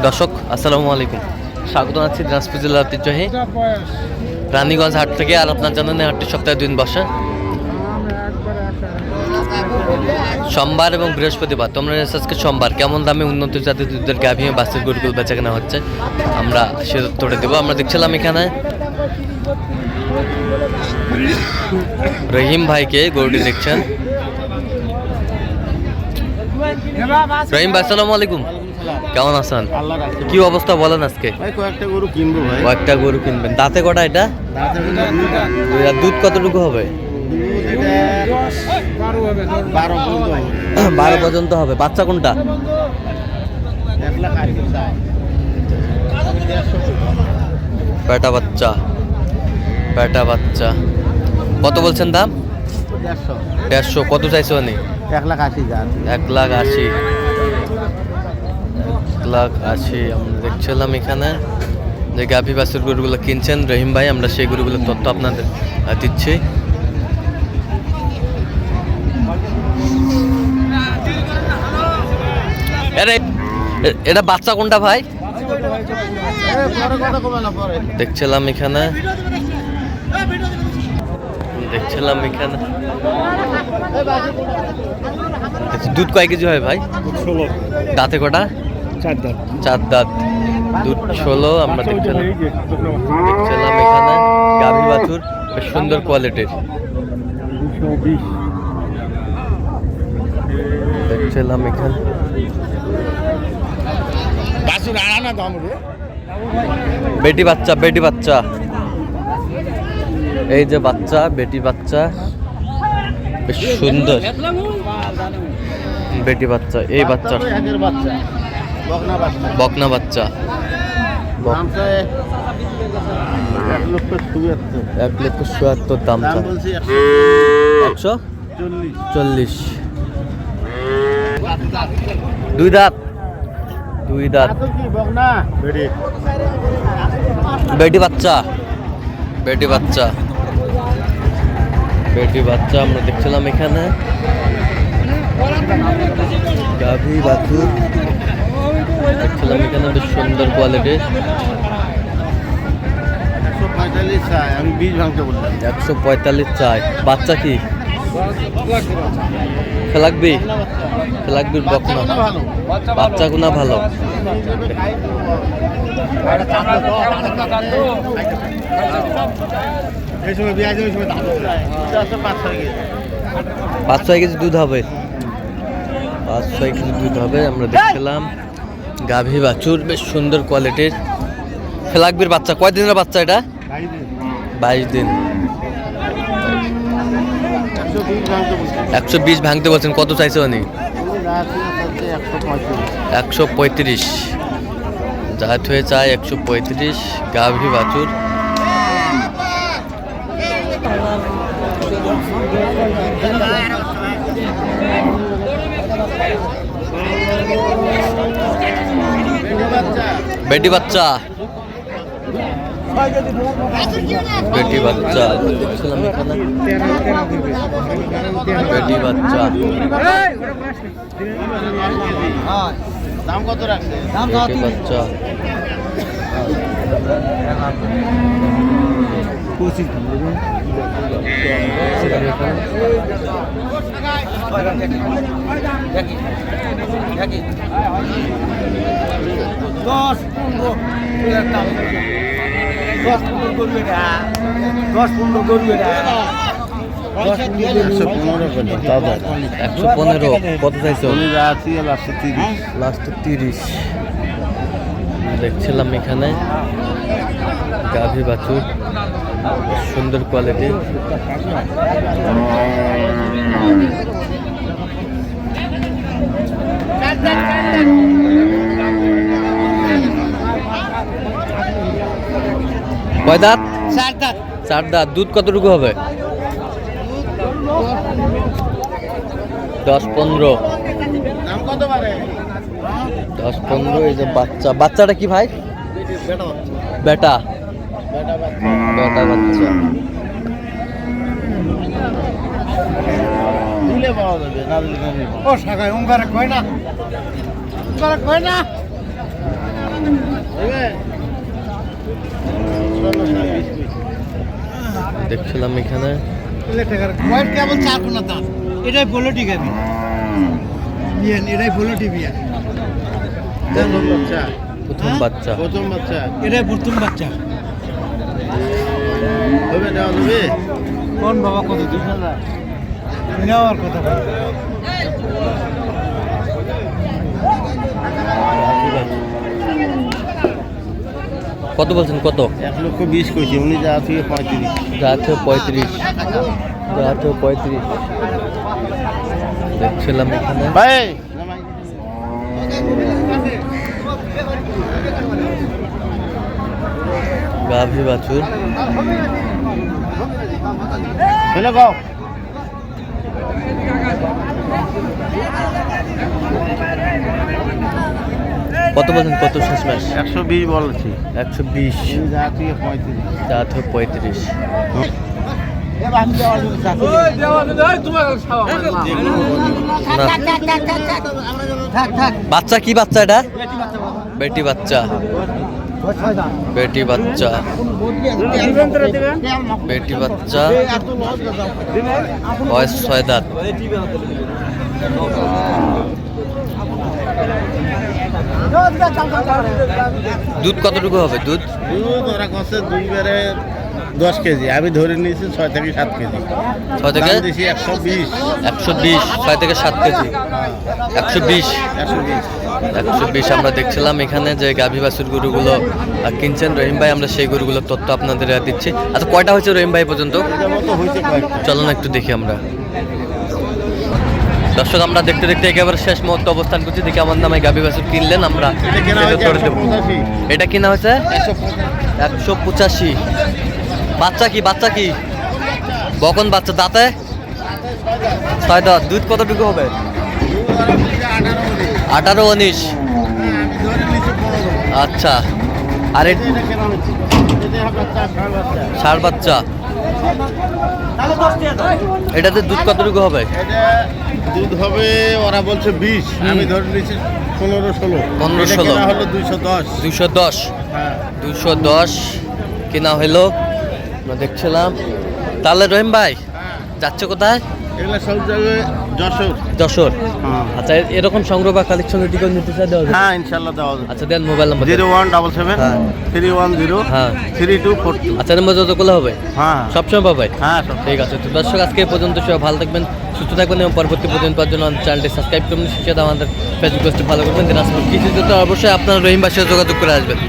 দর্শক আসসালামু আলাইকুম, স্বাগত জানাচ্ছি দিনাজপুর জেলার ঐতিহ্যবাহী রানীগঞ্জ হাট থেকে। আর আপনার জানেন হাটটি সপ্তাহে 2 দিন বসে, সোমবার এবং বৃহস্পতিবার। তোমরা আজকে সোমবার কেমন দামে উন্নত জাতের দুধের গাভী বাছুর গরুগুলো বেচা কেনা হচ্ছে আমরা সে তথ্যটা দেবো। আমরা দেখছিলাম এখানে রহিম ভাইকে গরুটি দেখছেন। রহিম ভাই আসসালামু আলাইকুম, কেমন আছেন? কি অবস্থা বলেন আজকে? কয়েকটা গরু কিনবো ভাই। কয়েকটা গরু কিনবেন, দাঁতে কটা এটা? দুধ কতটুকু হবে? 12 পর্যন্ত হবে। বাচ্চা কোনটা? পেটা বাচ্চা, পেটা বাচ্চা। কত বলছেন দাম? 150। কত চাইছো? 1,80,000। 1,80,000 আমরা দেখছিলাম এখানে যে গাভী বাছুর গরুগুলো কিনছেন রহিম ভাই। আমরা সেই গরুগুলোর তথ্য আপনাদের দিচ্ছি। এটা বাচ্চা কোনটা ভাই? দেখছিলাম এখানে দুধ কয় কেজি হয় ভাই? 16। দাঁতে কটা? 4 দাঁত। দুধ 16। আমরা দেখছিলাম এখানে গাভী বাছুর বেশ সুন্দর কোয়ালিটির। দেখছিলাম এখানে বেটি বাচ্চা। এই যে বাচ্চা, বেটি বাচ্চা বেশ সুন্দর বেটি বাচ্চা। এই বাচ্চা বকনা বাচ্চা। 1,77,000 দাম। 140। 2 দাঁত। বেটি বাচ্চা আমরা দেখছিলাম এখানে গাভী বাছুর দেখছিলাম এখানে বেশ সুন্দর কোয়ালিটির। 145 চাই। বাচ্চা কি খেলাকবি? বকনা বাচ্চা গুনা ভালো। 5-6 কেজি দুধ হবে। 5-6 কেজি দুধ হবে। আমরা দেখছিলাম গাভী বাছুর বেশ সুন্দর কোয়ালিটির। ফেলাকবির বাচ্চা। কয় দিনের বাচ্চা এটা? 22 দিন। 120 ভাঙতে বলছেন। কত চাইছে উনি? 135। জাত হয়ে চায় 135। গাভী বাছুর বেটি বাচ্চা দেখছিলাম এখানে বেটি বাচ্চা। দাম কত রাখছে? বেটি বাচ্চা 25। 115। কত চাইছো? লাস্টে 30। দেখছিলাম এখানে গাভী বাছুর সুন্দর কোয়ালিটি। কয় দাঁত? 4 দাঁত। দুধ কতটুকু হবে? 10-15। 10-15। এই যে বাচ্চাটা কি ভাই? বেটা বাচ্চা। দিলে পাওয়া যাবে না দিলে ও শাখায় ওমকারে কয় না দেখছিলাম এখানে কেবল 4 কোনা দাম এটাই বলো ঠিক আছে বিয়ান এটাই বলো টিবিয়া প্রথম বাচ্চা প্রথম বাচ্চা এটাই প্রথম বাচ্চা হবে দেওয়া যাবে কোন বাবা কত 2000 নেওয়ার কথা বল কত বলছেন কত? 1,20,000 কইছি উনি যা থেকে 35 যা আছে 35, যা আছে 35। দেখছিলাম এখানে ভাই গাভী বাছুর। চলে গাও কত বলছেন কত শেষমেশ? 120 বলছি 120, উনি যা থেকে 35 যা আছে 35। বাচ্চা কি বাচ্চা এটা? বেটি বাচ্চা, বেটি বাচ্চা, বেটি বাচ্চা, বয়স 6 দাঁত। দুধ কতটুকু হবে? দুধ ওরা কষ্ট 2 বারে 10 কেজি আমি ধরে নিয়েছি 6 থেকে 7 কেজি 6 থেকে দাম দিছি 120 120, 6 থেকে 7 কেজি 120। 120 আমরা দেখছিলাম এখানে যে গাভী বাছুর গরুগুলো কিনছেন রহিম ভাই, আমরা সেই গরুগুলোর তথ্য আপনাদের দিচ্ছি। আচ্ছা কয়টা হয়েছে রহিম ভাই পর্যন্ত? এটার মতো হয়েছে কয়েকটা চলো না একটু দেখি আমরা। দর্শক আমরা দেখতে দেখতে একেবারে শেষ মুহূর্তে অবস্থান করছি। দেখি আমার নামে গাভী বাছুর কিনলেন, আমরা এটা কেনা এটা হয়েছে করে দেবো। 185 এটা কিনা হয়েছে 185। বাচ্চা কি? বাচ্চা কি? বকন বাচ্চা, দাঁতে 6 দাঁত। দুধ কতটুকু হবে? 18-19। আচ্ছা, আর ষাঁড় বাচ্চা, এটাতে দুধ কতটুকু হবে? এটা দুধ হবে ওরা বলছে 20 আমি ধরে নিয়েছি 15-16 15-16 এটা হলো 210 210, হ্যাঁ 210 কিনা হইলো। আমরা দেখছিলাম। তাহলে রহিম ভাই যাচ্ছে কোথায়? এগুলা সব জায়গায় যশোর যশোর। হ্যাঁ আচ্ছা, এরকম সংগ্রহ বা কালেকশন যদি কেউ নিতে চায় দেওয়া যাবে? হ্যাঁ ইনশাআল্লাহ দেওয়া যাবে আচ্ছা দেন মোবাইল নাম্বার। 0177 হ্যাঁ। 310 হ্যাঁ। 3242 আচ্ছা নাম্বার যতগুলো হবে হ্যাঁ সবসময় পাবে। হ্যাঁ সব ঠিক আছে, তো দর্শক আজকে এই পর্যন্ত সবাই ভালো থাকবেন, সুস্থ থাকবেন এবং পরবর্তী পর্যন্ত পাওয়ার জন্য চ্যানেলটি সাবস্ক্রাইব করবেন, সেই সাথে আমাদের ফেসবুক পেজটি ফলো করবেন। দিন আসলে কিছু অবশ্যই আপনার রহিম ভাইয়ের সাথে যোগাযোগ করে আসবেন।